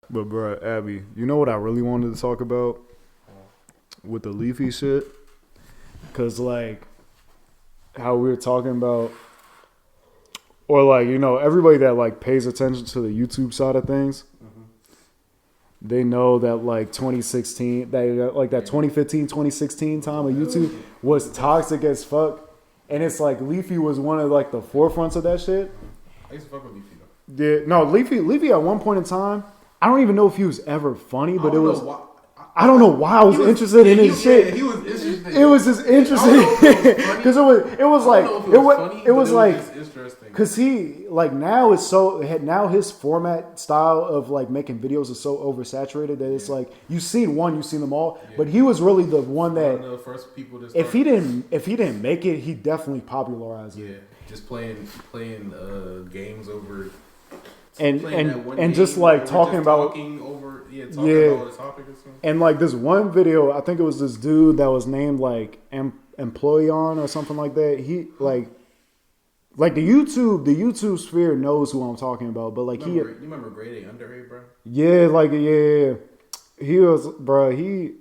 But bro, Abby, you know what I really wanted to talk about with the Leafy shit? Cause like how we were talking about, or like, you know, everybody that like pays attention to the YouTube side of things, they know that like 2016, that like that 2015, 2016 time of YouTube was toxic as fuck. And it's like Leafy was one of like the forefronts of that shit. I used to fuck with Leafy though. Yeah, no, Leafy at one point in time, I don't even know if he was ever funny, but it was. I don't know why I was interested in his shit. He was interesting. It was just interesting because it was like because he like now his format style of like making videos is so oversaturated that it's like you've seen them all, but he was really the one that the first people to if he didn't make it, he definitely popularized it. Yeah, just playing games over. And just like talking about over about the topic or something. And like this one video, I think it was this dude that was named like Employeon or something like that. He like the YouTube sphere knows who I'm talking about, but like you remember Grade A Under A, bro? Yeah, he was, bro. He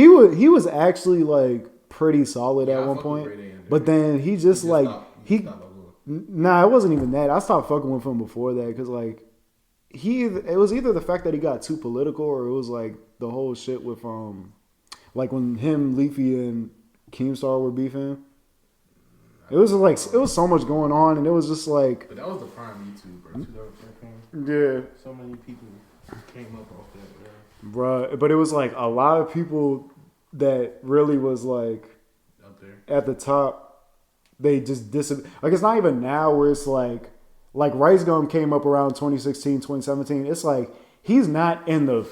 was actually like pretty solid at one point, but then he just like Nah, it wasn't even that. I stopped fucking with him before that because like it was either the fact that he got too political or it was like the whole shit with like when him, Leafy, and Keemstar were beefing. It was like it was so much going on, and it was just like. But that was the prime YouTube, bro. 2013. Yeah. So many people came up off that, bro. Bruh, but it was like a lot of people that really was like up there at the top. They just like it's not even now where it's like Ricegum came up around 2016, 2017. It's like he's not in the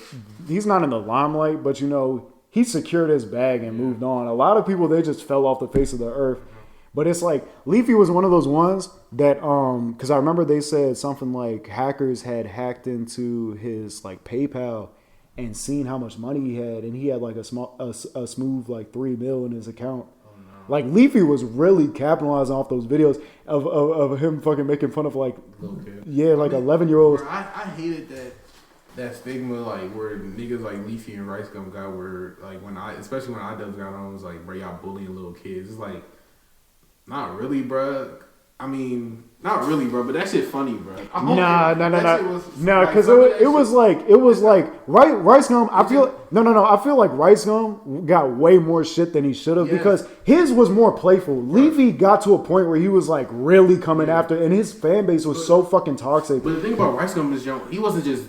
limelight, but you know, he secured his bag and moved on. A lot of people, they just fell off the face of the earth. But it's like Leafy was one of those ones that because I remember they said something like hackers had hacked into his like PayPal and seen how much money he had, and he had like a smooth like $3 million in his account. Like Leafy was really capitalizing off those videos of him fucking making fun of like little kids. Yeah, like 11-year-olds. I hated that stigma like where niggas like Leafy and Ricegum got where like especially when idubbbz got on, it was like, bro, y'all bullying little kids. It's like not really, bro. I mean, not really, bro, but that shit funny, bro. Nah, because it was like Ricegum. I feel like Ricegum got way more shit than he should have because his was more playful. Leafy got to a point where he was like really coming after, and his fan base was so fucking toxic. But the thing about Ricegum is, he wasn't just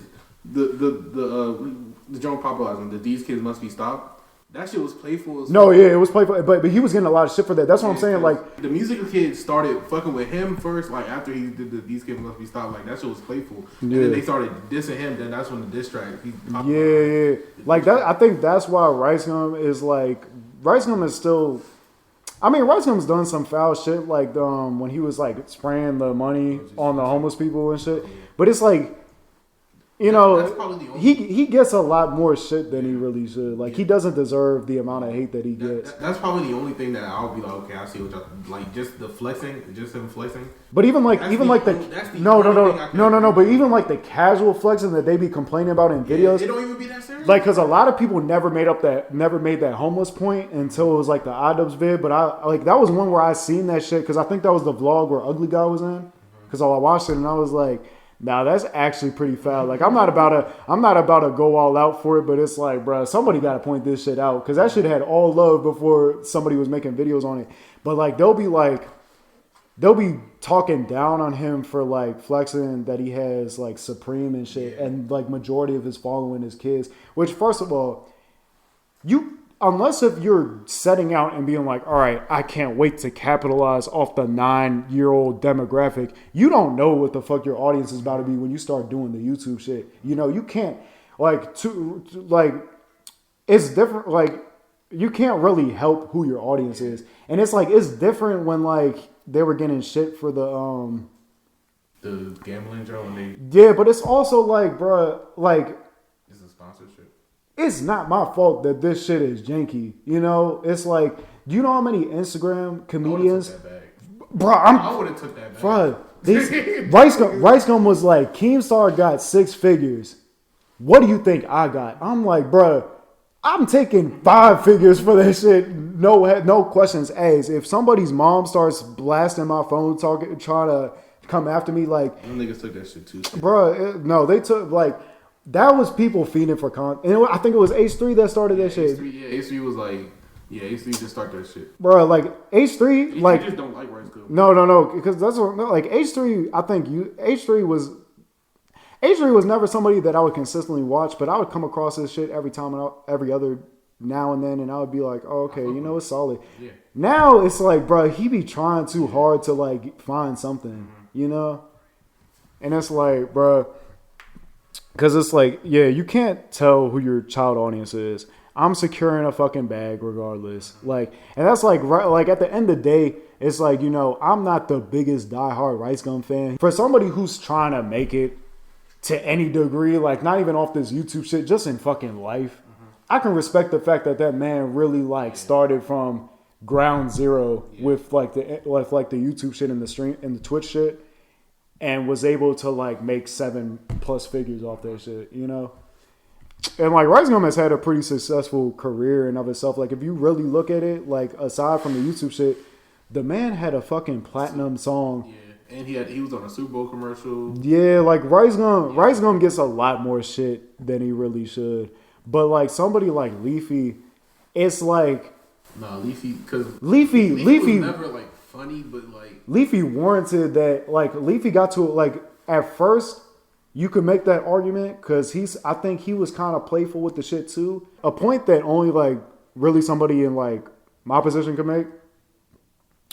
the joint popularizing that these kids must be stopped. That shit was playful. It was playful, but he was getting a lot of shit for that. That's what I'm saying. Like the musical kids started fucking with him first, like after he did these kids must be stopped. Like that shit was playful, and then they started dissing him. Then that's when the diss track. Like that. I think that's why Ricegum is still. I mean, Ricegum's done some foul shit, like when he was like spraying the money on the homeless people and shit. But it's like. You know, he gets a lot more shit than he really should. Like, he doesn't deserve the amount of hate that he gets. That's probably the only thing that I'll be like, okay, I see what y'all like. Just the flexing, just him flexing. But even like But even like the casual flexing that they be complaining about in videos, it don't even be that serious. Like, because a lot of people never made that homeless point until it was like the idubbbz vid. But I like that was one where I seen that shit because I think that was the vlog where Ugly Guy was in. Because I watched it and I was like. Now that's actually pretty foul. Like I'm not about to go all out for it, but it's like, bro, somebody got to point this shit out because that shit had all love before somebody was making videos on it. But like they'll be talking down on him for like flexing that he has like Supreme and shit, and like majority of his following is kids. Which first of all, unless if you're setting out and being like, all right, I can't wait to capitalize off the 9-year-old demographic, you don't know what the fuck your audience is about to be when you start doing the YouTube shit. You know, you can't it's different. Like you can't really help who your audience is. And it's like, it's different when like they were getting shit for the gambling joint when yeah, but it's also like, bro, like it's a sponsorship. It's not my fault that this shit is janky. You know, it's like, do you know how many Instagram comedians? I would have took that back. Bro, Ricegum was like, Keemstar got 6 figures. What do you think I got? I'm like, bruh, I'm taking 5 figures for that shit. No questions asked. If somebody's mom starts blasting my phone, trying to come after me, like, them niggas took that shit too. Bruh, no, they took, like, that was people feeding for content. And I think it was H3 that started that shit. H3 was like, H3 just started that shit. Bro, like H3, like just don't like Ricegum. No, because that's what, like H3. I think H3 was never somebody that I would consistently watch, but I would come across this shit every other now and then, and I would be like, oh, okay, you know, it's solid. Yeah. Now it's like, bro, he be trying too hard to like find something, you know, and it's like, bro. Because it's like, yeah, you can't tell who your child audience is. I'm securing a fucking bag regardless. Like, and that's like, right, like at the end of the day, it's like, you know, I'm not the biggest diehard Ricegum fan. For somebody who's trying to make it to any degree, like not even off this YouTube shit, just in fucking life, I can respect the fact that that man really like started from ground zero with like the YouTube shit and the stream and the Twitch shit. And was able to like make 7+ figures off that shit, you know? And like Ricegum has had a pretty successful career in of itself. Like if you really look at it, like aside from the YouTube shit, the man had a fucking platinum song. Yeah, and he was on a Super Bowl commercial. Yeah, like Ricegum gets a lot more shit than he really should. But like somebody like Leafy, it's like Leafy was never like funny, but like Leafy warranted that. Like Leafy got to like at first you could make that argument because I think he was kind of playful with the shit too. A point that only like really somebody in like my position could make,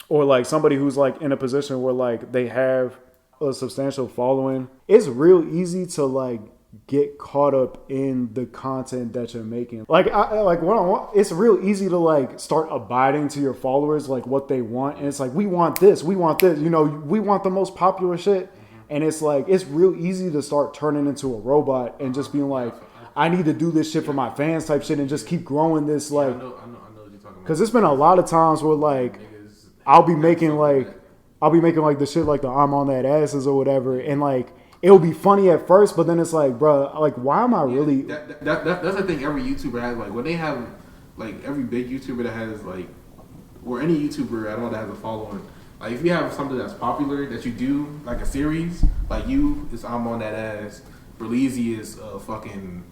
or like somebody who's like in a position where like they have a substantial following. It's real easy to like get caught up in the content that you're making. It's real easy to like start abiding to your followers, like what they want. And it's like, we want this, you know, we want the most popular shit. And it's like, it's real easy to start turning into a robot and just being like, I need to do this shit for my fans type shit and just keep growing this. Like, I know what you're talking about. Cause it's been a lot of times where like, I'll be making like the shit like the I'm on that asses or whatever. And like, it'll be funny at first, but then it's like, bro, like, why am I really? That's the thing. Every YouTuber has like when they have like every big YouTuber that has like, or any YouTuber I don't know that has a following. Like if you have something that's popular that you do like a series, like I'm on that ass. Berleezy is fucking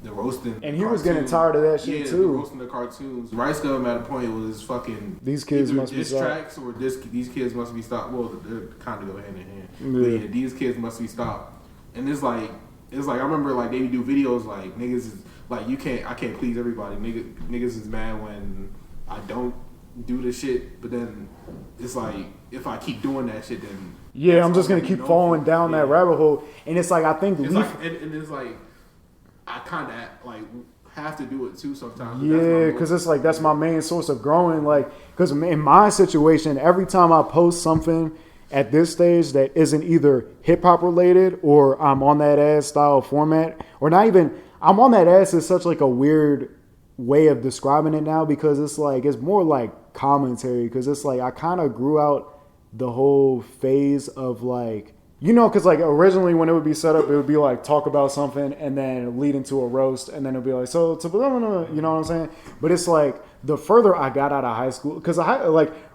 the roasting. And he was getting tired of that shit too. Roasting the cartoons. Ricegum at a point was fucking. These kids must be stopped. Tracks or these kids must be stopped. Well, they're kind of go hand in hand. Yeah. But these kids must be stopped. And it's like I remember like they would do videos like niggas is like I can't please everybody. Niggas is mad when I don't do the shit. But then it's like if I keep doing that shit, then I'm just gonna keep falling down that rabbit hole. And it's like I think and it's like. I kind of like have to do it too sometimes. Yeah, because it's like that's my main source of growing. Like, because in my situation, every time I post something at this stage that isn't either hip hop related or I'm on that ass style format, or not even I'm on that ass is such like a weird way of describing it now because it's like it's more like commentary because it's like I kind of grew out the whole phase of like. You know, because like originally when it would be set up, it would be like talk about something and then lead into a roast and then it'd be like, you know what I'm saying? But it's like the further I got out of high school, because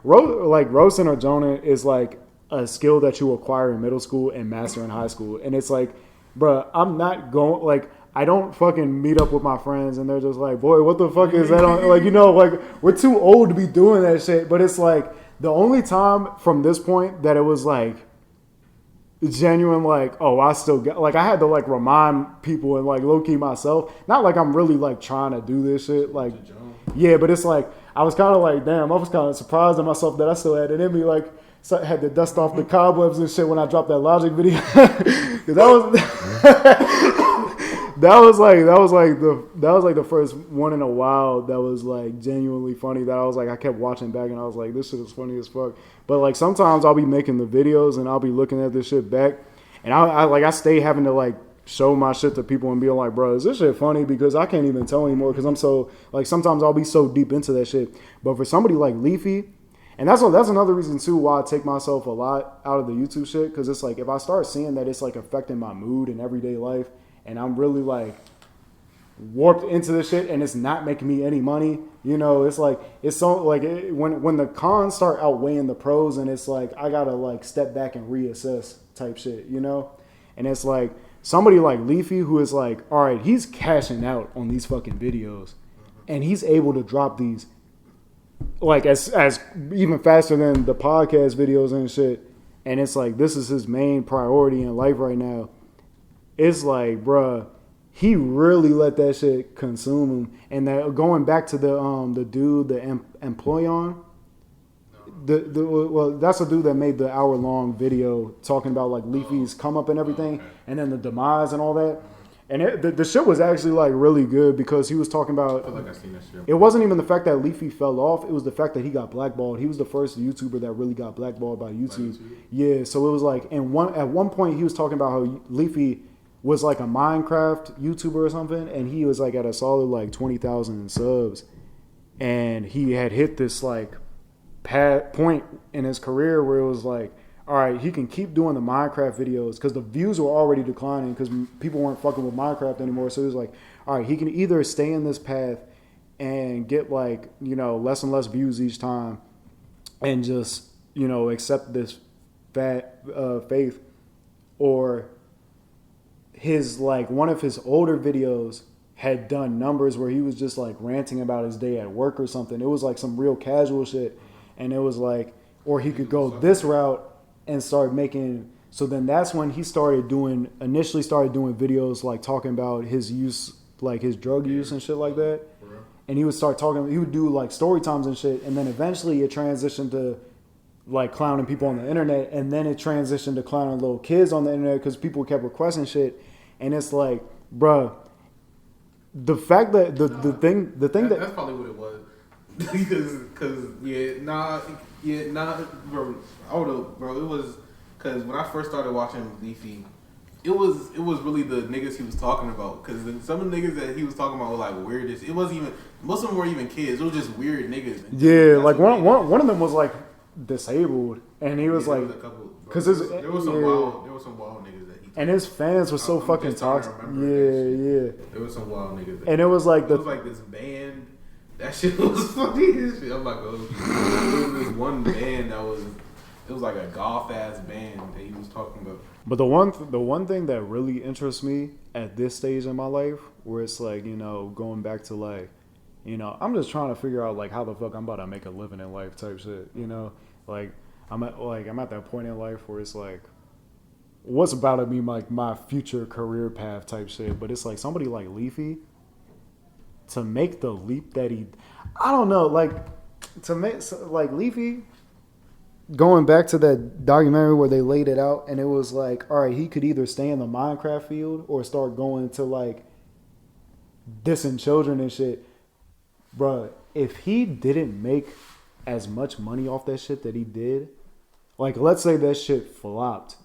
roasting or joning is like a skill that you acquire in middle school and master in high school. And it's like, bro, I'm not going, like, I don't fucking meet up with my friends and they're just like, boy, what the fuck is that on? Like, you know, like we're too old to be doing that shit. But it's like the only time from this point that it was like, genuine like I still got like I had to like remind people and like low key myself not like I'm really like trying to do this shit like but it's like I was kind of like damn I was kind of surprised at myself that I still had it in me like so I had to dust off the cobwebs and shit when I dropped that Logic video because that was like the first one in a while that was like genuinely funny that I was like I kept watching back and I was like this shit is funny as fuck. But like sometimes I'll be making the videos and I'll be looking at this shit back and I stay having to like show my shit to people and be like, bro, is this shit funny? Because I can't even tell anymore because I'm so like sometimes I'll be so deep into that shit. But for somebody like Leafy, And that's another reason too why I take myself a lot out of the YouTube shit, because it's like if I start seeing that it's like affecting my mood and everyday life, and I'm really like warped into this shit and it's not making me any money, you know, it's like it's so like when the cons start outweighing the pros, and it's like I gotta like step back and reassess type shit, you know. And it's like somebody like Leafy, who is like, all right, he's cashing out on these fucking videos, and he's able to drop these like as even faster than the podcast videos and shit. And it's like this is his main priority in life right now. It's like, bruh, he really let that shit consume him. And that going back to the dude, the Employon, well, that's a dude that made the hour-long video talking about like Leafy's come up and everything, and then the demise and all that. And the shit was actually like really good, because he was talking about. I feel like I seen that shit. It wasn't even the fact that Leafy fell off; it was the fact that he got blackballed. He was the first YouTuber that really got blackballed by YouTube. Yeah, so it was like, and at one point he was talking about how Leafy was like a Minecraft YouTuber or something, and he was like at a solid like 20,000 subs, and he had hit this like point in his career where it was like, all right, he can keep doing the Minecraft videos because the views were already declining because people weren't fucking with Minecraft anymore. So he was like, all right, he can either stay in this path and get like, you know, less and less views each time and just, you know, accept this faith, or his like one of his older videos had done numbers where he was just like ranting about his day at work or something. It was like some real casual shit. And it was like, or he could go this route and start making. So then that's when he initially started doing videos like talking about his use, like his drug use and shit like that. And he would start talking, he would do like story times and shit. And then eventually it transitioned to like clowning people on the internet. And then it transitioned to clowning little kids on the internet because people kept requesting shit. And it's like, bruh, the fact that the thing that's probably what it was. Cause bro. Hold bro. It was because when I first started watching Leafy, it was really the niggas he was talking about. Cause some of the niggas that he was talking about were like weirdest. It wasn't even, most of them weren't even kids. It was just weird niggas. Yeah, like one of them was like disabled, and he was like, because there was some wild niggas that he. And his fans were so fucking toxic. Yeah. There was some wild niggas. And it was like this band. That shit was funny as shit. I'm like, oh, there was this one band it was like a golf ass band that he was talking about. But the one thing that really interests me at this stage in my life, where it's like, you know, going back to like, you know, I'm just trying to figure out like how the fuck I'm about to make a living in life type shit, you know, like I'm at that point in life where it's like, what's about to be like my future career path type shit. But it's like somebody like Leafy, to make the leap that I don't know, like to make like Leafy, going back to that documentary where they laid it out, and it was like, all right, he could either stay in the Minecraft field or start going to like dissing children and shit. Bruh, if he didn't make as much money off that shit that he did, like let's say that shit flopped,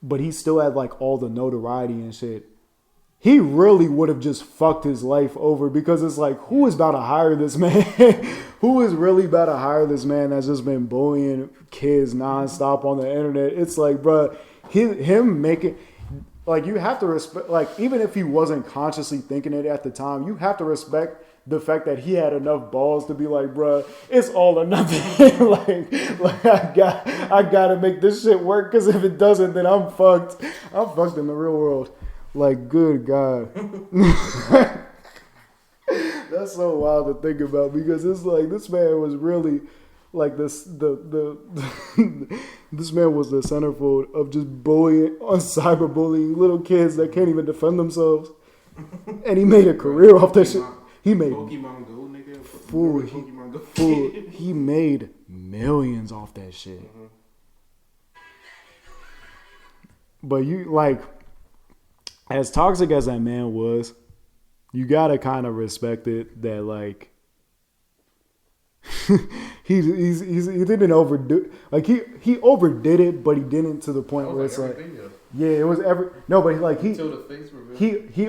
but he still had like all the notoriety and shit, he really would have just fucked his life over, because it's like, who is about to hire this man? Who is really about to hire this man that's just been bullying kids nonstop on the internet? It's like, bro, him making, like, you have to respect, like, even if he wasn't consciously thinking it at the time, you have to respect the fact that he had enough balls to be like, bro, it's all or nothing. like I gotta make this shit work, because if it doesn't, then I'm fucked. I'm fucked in the real world. Like, good God. That's so wild to think about, because it's like this man was really like this this man was the centerfold of just bullying, on cyberbullying little kids that can't even defend themselves. And he made a career off that shit. He made Pokemon Go, nigga. He made millions off that shit. But you like, as toxic as that man was, you gotta kind of respect it that like he didn't overdo, like he overdid it, but he didn't to the point where it's like yeah, it was but like he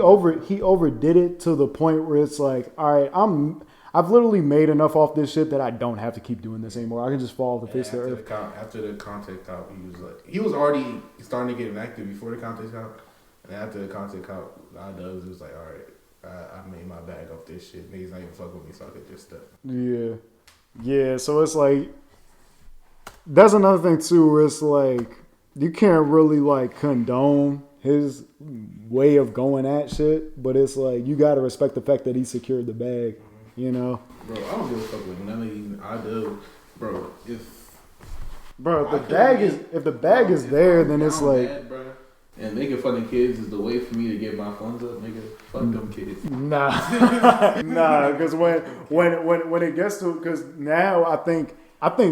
overdid it to the point where it's like, all right, I've literally made enough off this shit that I don't have to keep doing this anymore. I can just fall off the face of the earth. After the content out, he was already starting to get inactive before the content out, and after the content out, idubbbz was like, all right, I made my bag off this shit. Niggas not even fuck with me, so I could just step. Yeah. So it's like that's another thing too, where it's like you can't really like condone his way of going at shit, but it's like you gotta respect the fact that he secured the bag, you know. Bro, I don't give a fuck with none of these idubbbz, bro. If the bag is there, then it's like. Bad, bro, and making fun of kids is the way for me to get my funds up, nigga. Fuck them kids. Nah, because when it gets to, because now I think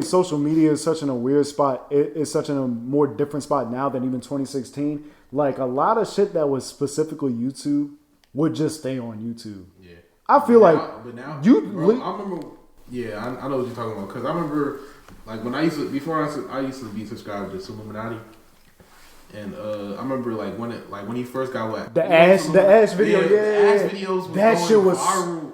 social media is such in a weird spot. It's such in a more different spot now than even 2016. Like a lot of shit that was specifically YouTube would just stay on YouTube. Yeah, I feel I remember. Yeah, I know what you're talking about because I remember like when I used to be subscribed to Illuminati. And I remember like when he first got what the ass video, the ass videos was that shit was viral.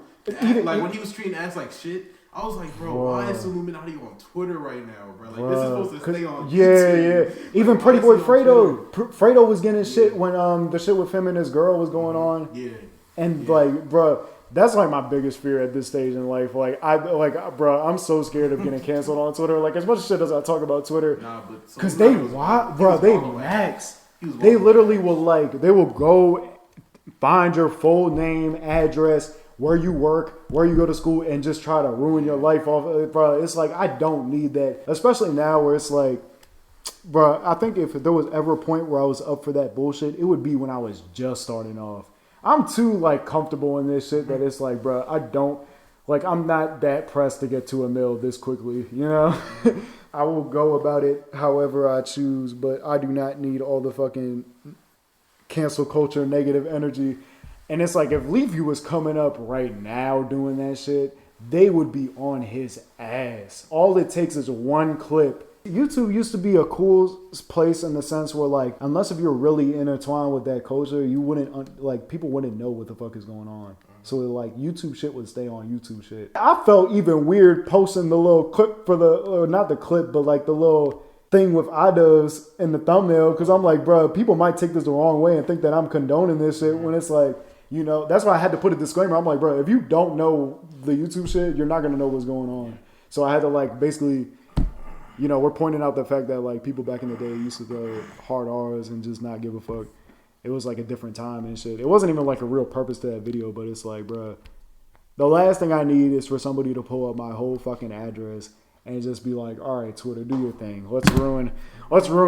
Like when he was treating ass like shit, I was like, bro, why is Illuminati on Twitter right now, bro? Like this is supposed to stay on YouTube. Yeah. Even Pretty Boy Fredo was getting shit when the shit with him and his girl was going on. Yeah, and like, bro. That's like my biggest fear at this stage in life. I'm so scared of getting canceled on Twitter. Like as much shit as I talk about Twitter, because they max. They literally will go find your full name, address, where you work, where you go to school, and just try to ruin your life off. Bro, it's like I don't need that, especially now where it's like, bro. I think if there was ever a point where I was up for that bullshit, it would be when I was just starting off. I'm too like comfortable in this shit that it's like, bro, I'm not that pressed to get to a mill this quickly, you know? I will go about it however I choose, but I do not need all the fucking cancel culture negative energy. And it's like if Leafy was coming up right now doing that shit, they would be on his ass. All it takes is one clip. YouTube used to be a cool place in the sense where, like, unless if you're really intertwined with that culture, you wouldn't, like, people wouldn't know what the fuck is going on. So, like, YouTube shit would stay on YouTube shit. I felt even weird posting the little clip for not the clip, but, like, the little thing with idubbbz in the thumbnail, because I'm like, bro, people might take this the wrong way and think that I'm condoning this shit when it's like, you know, that's why I had to put a disclaimer. I'm like, bro, if you don't know the YouTube shit, you're not going to know what's going on. So I had to, like, basically... You know, we're pointing out the fact that, like, people back in the day used to throw hard R's and just not give a fuck. It was, like, a different time and shit. It wasn't even, like, a real purpose to that video, but it's like, bruh, the last thing I need is for somebody to pull up my whole fucking address and just be like, all right, Twitter, do your thing. Let's ruin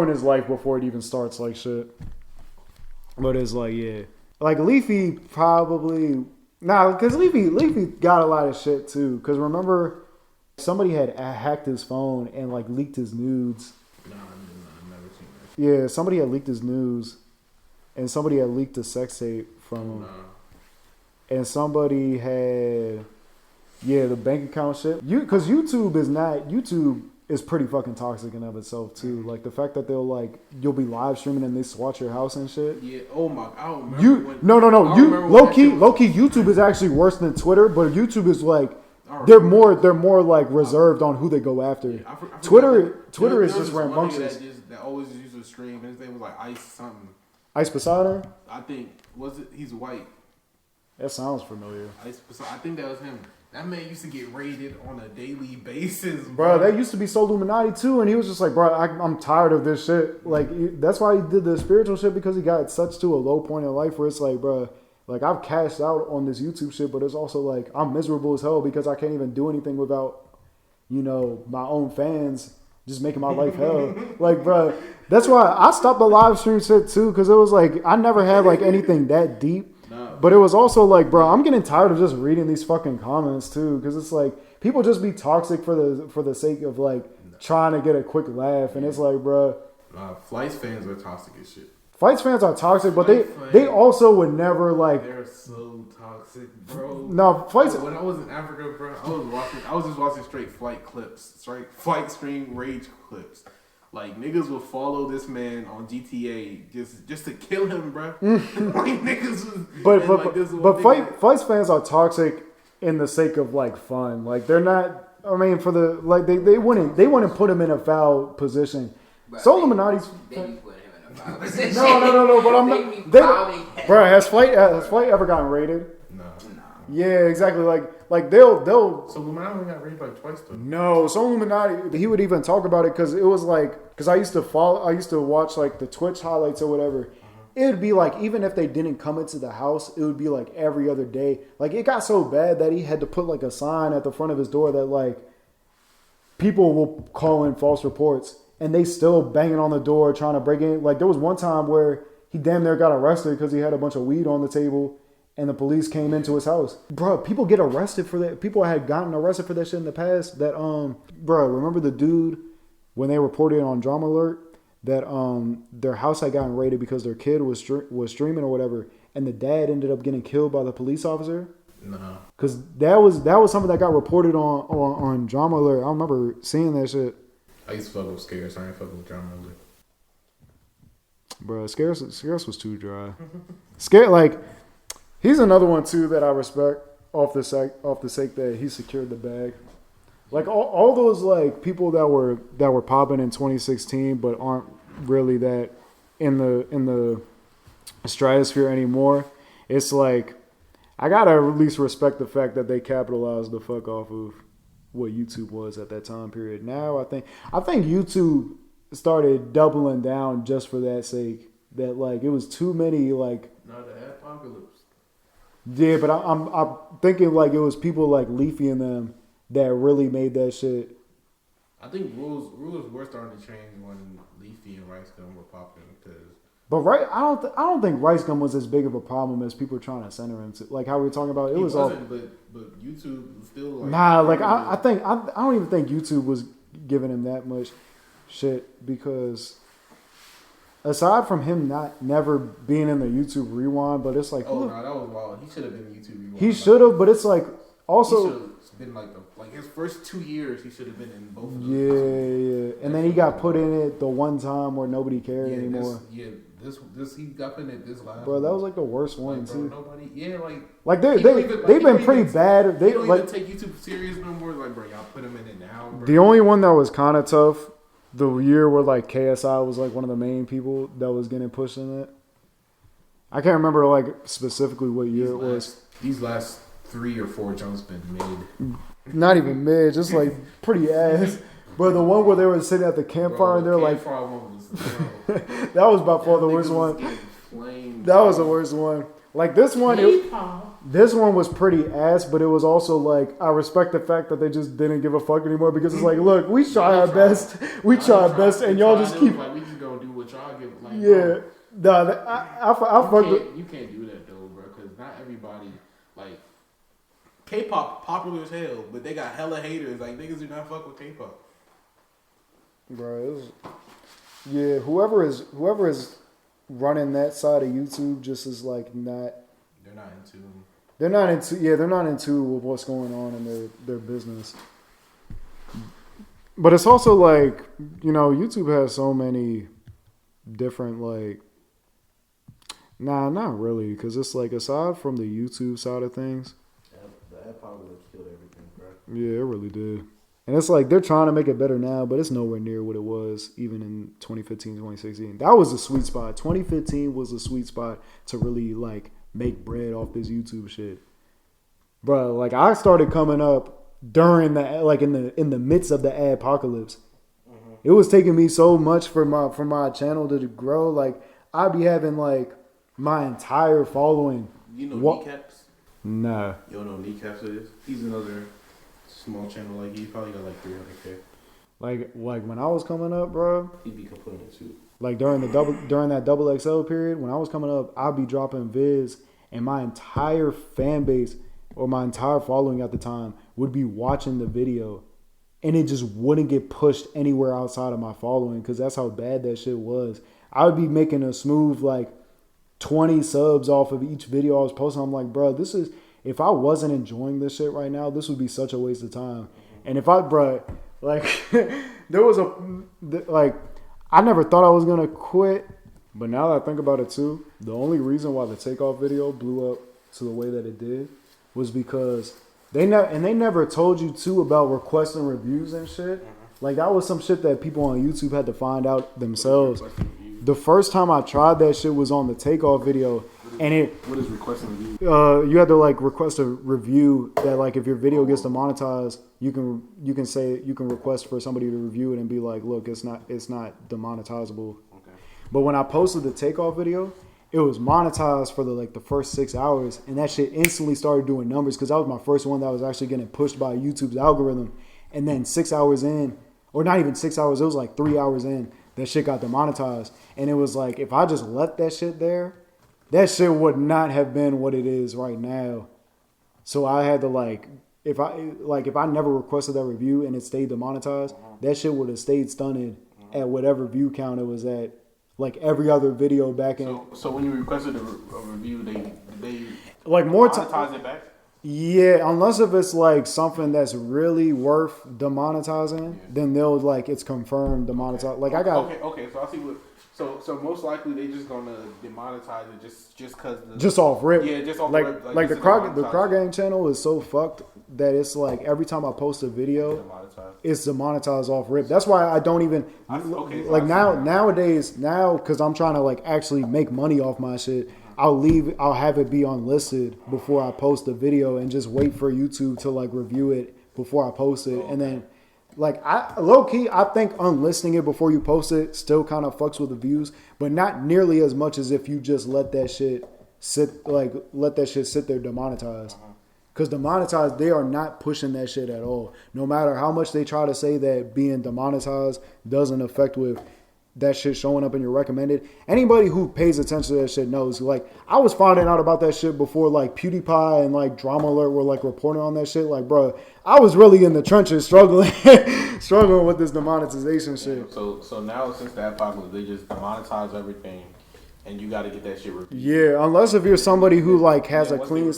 his life before it even starts, like, shit. But it's like, yeah. Like, Leafy probably... Nah, because Leafy got a lot of shit, too. Because remember... Somebody had hacked his phone and like leaked his nudes. No, I've never seen that. Yeah, somebody had leaked his nudes, and somebody had leaked a sex tape from him. And somebody had, the bank account shit. Because YouTube is pretty fucking toxic in of itself too. Like the fact that you'll be live streaming and they swat your house and shit. Yeah. Oh my, I don't remember. Low key, YouTube is actually worse than Twitter, but YouTube is like. They're more like reserved on who they go after. Yeah, Twitter is just rambunctious. That always used to stream. His name was like Ice something. Ice Poseidon? I think he's white. That sounds familiar. Ice Poseidon. I think that was him. That man used to get raided on a daily basis, bro. That used to be so Illuminati too, and he was just like, bro, I'm tired of this shit. Like that's why he did the spiritual shit, because he got such to a low point in life where it's like, bro. Like, I've cashed out on this YouTube shit, but it's also like, I'm miserable as hell because I can't even do anything without, you know, my own fans just making my life hell. Like, bro, that's why I stopped the live stream shit too, because it was like, I never had like anything that deep. No. But it was also like, bro, I'm getting tired of just reading these fucking comments too, because it's like, people just be toxic for the sake of like trying to get a quick laugh. And it's like, bro. Flights fans are toxic as shit. Fights fans are toxic, but they also would never like. They're so toxic, bro. No, fights. When I was in Africa, bro, I was just watching straight flight stream rage clips. Like niggas would follow this man on GTA just to kill him, bro. Like niggas was. Fights fans are toxic in the sake of like fun. Like they're not. I mean, for the like they wouldn't put him in a foul position. So Illuminati's. They be putting him in a foul position. No. But I'm not. Bro, has Flight ever gotten raided? No. Yeah, exactly. Like they'll. So Illuminati got raided like twice though. No, so Illuminati. He would even talk about it because it was like because I used to watch like the Twitch highlights or whatever. It would be like, even if they didn't come into the house, it would be like every other day. Like, it got so bad that he had to put like a sign at the front of his door that like, people will call in false reports and they still banging on the door trying to break in. Like, there was one time where he damn near got arrested because he had a bunch of weed on the table and the police came into his house. Bro, people get arrested for that. People had gotten arrested for that shit in the past. That, bro, remember the dude when they reported it on dramaalert? That their house had gotten raided because their kid was streaming or whatever, and the dad ended up getting killed by the police officer. No, because that was something that got reported on dramaalert. I remember seeing that shit. I used to fuck with Scarce. I ain't fucking with dramaalert. Bro, Scarce was too dry. Scarce, like, he's another one too that I respect off the sake that he secured the bag. Like all those like people that were popping in 2016 but aren't really that in the stratosphere anymore. It's like I gotta at least respect the fact that they capitalized the fuck off of what YouTube was at that time period. Now I think YouTube started doubling down just for that sake. That like it was too many like. No, the apocalypse. Yeah, but I'm thinking like it was people like Leafy and them that really made that shit. I think rules were starting to change when Leafy and Ricegum were popping. But I don't think Ricegum was as big of a problem as people were trying to center him to. Like how we were talking about, it was all. But YouTube was still like. Nah, like I don't even think YouTube was giving him that much shit because aside from him never being in the YouTube Rewind, but it's like. Oh no, that was wild. He should have been in YouTube Rewind. He should have, but it's like also. Been like his first 2 years, he should have been in both of those. Yeah. And then he got put in it the one time where nobody cared anymore. This he got in it this last. Bro, that was like the worst one too. Nobody, they've been pretty bad. They don't like even take YouTube serious no more. Like, bro, y'all put him in it now. Bro. The only one that was kind of tough, the year where like KSI was like one of the main people that was getting pushed in it. I can't remember like specifically what year it was. These last 3 or 4 jumps been mid. Not even mid, just like pretty ass. But the one where they were sitting at the campfire and they're like, that was by far the worst one. That was the worst one. Like this one, this one was pretty ass, but it was also like I respect the fact that they just didn't give a fuck anymore because it's like, look, we try our best, and y'all just keep. Like we just gonna do what y'all give. Like, yeah, I fuck with. You can't do that though, bro, because not everybody like. K-pop popular as hell, but they got hella haters. Like niggas do not fuck with K-pop. Bro, yeah. Whoever is running that side of YouTube just is like not. They're not into. They're not into what's going on in their business. But it's also like YouTube has so many different like. Nah, not really, because it's like aside from the YouTube side of things. That probably killed everything, bro. Yeah, it really did. And it's like they're trying to make it better now, but it's nowhere near what it was even in 2015, 2016. That was a sweet spot. 2015 was a sweet spot to really like make bread off this YouTube shit. Bro, like I started coming up during the like in the midst of the apocalypse. Mm-hmm. It was taking me so much for my channel to grow. Like I'd be having like my entire following. You know Kneecaps? Nah. You don't know Kneecaps is? He's another small channel like he probably got like 300K. Like when I was coming up, bro. He'd be complaining too. Like during that double XL period, when I was coming up, I'd be dropping vids, and my entire fan base or my entire following at the time would be watching the video, and it just wouldn't get pushed anywhere outside of my following because that's how bad that shit was. I would be making a smooth like 20 subs off of each video I was posting. I'm like, bro, this is, if I wasn't enjoying this shit right now, this would be such a waste of time. And if I, bro, like, there was I never thought I was going to quit. But now that I think about it too, the only reason why the takeoff video blew up to the way that it did was because They never told you too about requesting reviews and shit. Like that was some shit that people on YouTube had to find out themselves. The first time I tried that shit was on the takeoff video, what is requesting review? You had to like request a review that like if your video gets demonetized, you can request for somebody to review it and be like, look, it's not demonetizable. Okay. But when I posted the takeoff video, it was monetized for the first 6 hours, and that shit instantly started doing numbers because that was my first one that was actually getting pushed by YouTube's algorithm. And then 6 hours in, or not even 6 hours, it was like 3 hours in, that shit got demonetized. And it was like, if I just left that shit there, that shit would not have been what it is right now. So I had to if I never requested that review and it stayed demonetized, that shit would have stayed stunted at whatever view count it was at. Like every other video back in. So when you requested a review, they like more monetize it back? Yeah, unless if it's like something that's really worth demonetizing, then they'll like it's confirmed demonetized. Like I got okay. So I see what. So most likely they just gonna demonetize it just cause just off rip. Yeah, just off like rip. Like the Croc Gang channel is so fucked that it's like every time I post a video, it's demonetized off rip. That's why I don't even nowadays because I'm trying to like actually make money off my shit. I'll have it be unlisted before I post the video and just wait for YouTube to like review it before I post it. And then like low key, I think unlisting it before you post it still kind of fucks with the views, but not nearly as much as if you just let that shit sit there demonetized. Because demonetized, they are not pushing that shit at all. No matter how much they try to say that being demonetized doesn't affect with that shit showing up in your recommended. Anybody who pays attention to that shit knows. Like, I was finding out about that shit before, like, PewDiePie and, like, dramaalert were, like, reporting on that shit. Like, bro, I was really in the trenches struggling with this demonetization shit. So now, since the apocalypse, they just demonetize everything, and you got to get that shit reviewed. Yeah, unless if you're somebody who, like, has a clean...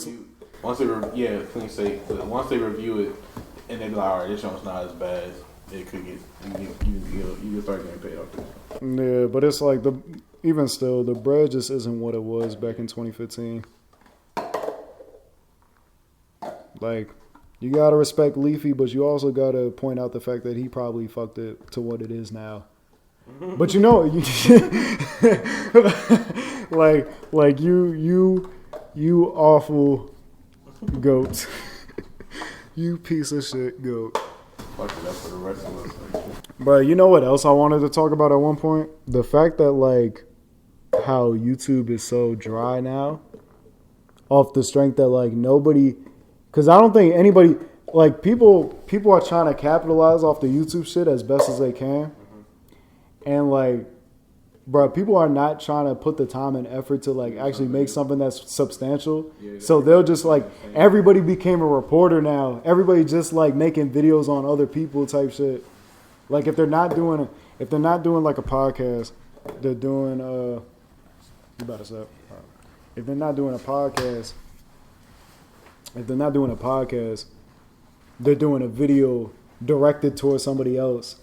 Once they review it, and they be like, all right, this show's not as bad as it could get. You can start getting paid off this. Yeah, but it's like even still, the bread just isn't what it was back in 2015. Like, you gotta respect Leafy, but you also gotta point out the fact that he probably fucked it to what it is now. But you know, like you awful goat. You piece of shit goat. Fuck it up for the rest of us. Bro, you know what else I wanted to talk about at one point? The fact that like how YouTube is so dry now, off the strength that like nobody, because I don't think anybody, like people are trying to capitalize off the YouTube shit as best as they can, and like, bro, people are not trying to put the time and effort to like actually make something that's substantial. So they'll just like, everybody became a reporter now. Everybody just like making videos on other people type shit. Like if they're not doing like a podcast, they're doing you better stop. If they're not doing a podcast, they're doing a video directed towards somebody else.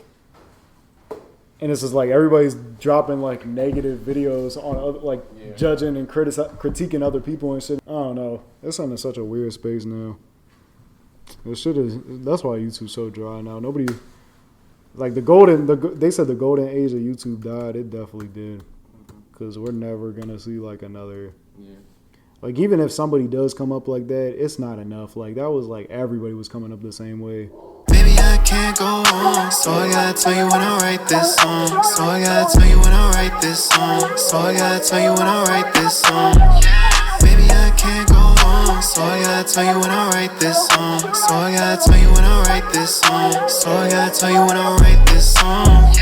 And it's just like everybody's dropping like negative videos on other, like judging and critiquing other people and shit. I don't know. It's in such a weird space now. That's why YouTube's so dry now. Nobody, like they said the golden age of YouTube died. It definitely did. Because we're never going to see like another. Yeah. Like even if somebody does come up like that, it's not enough. Like that was like everybody was coming up the same way. Baby, I can't go on, so I gotta tell you when I write this song. So I gotta tell you when I write this song. So I gotta tell you when I write this song. Baby, I can't go on, so I gotta tell you when I write this song. So I gotta tell you when I write this song. So I gotta tell you when I write this song.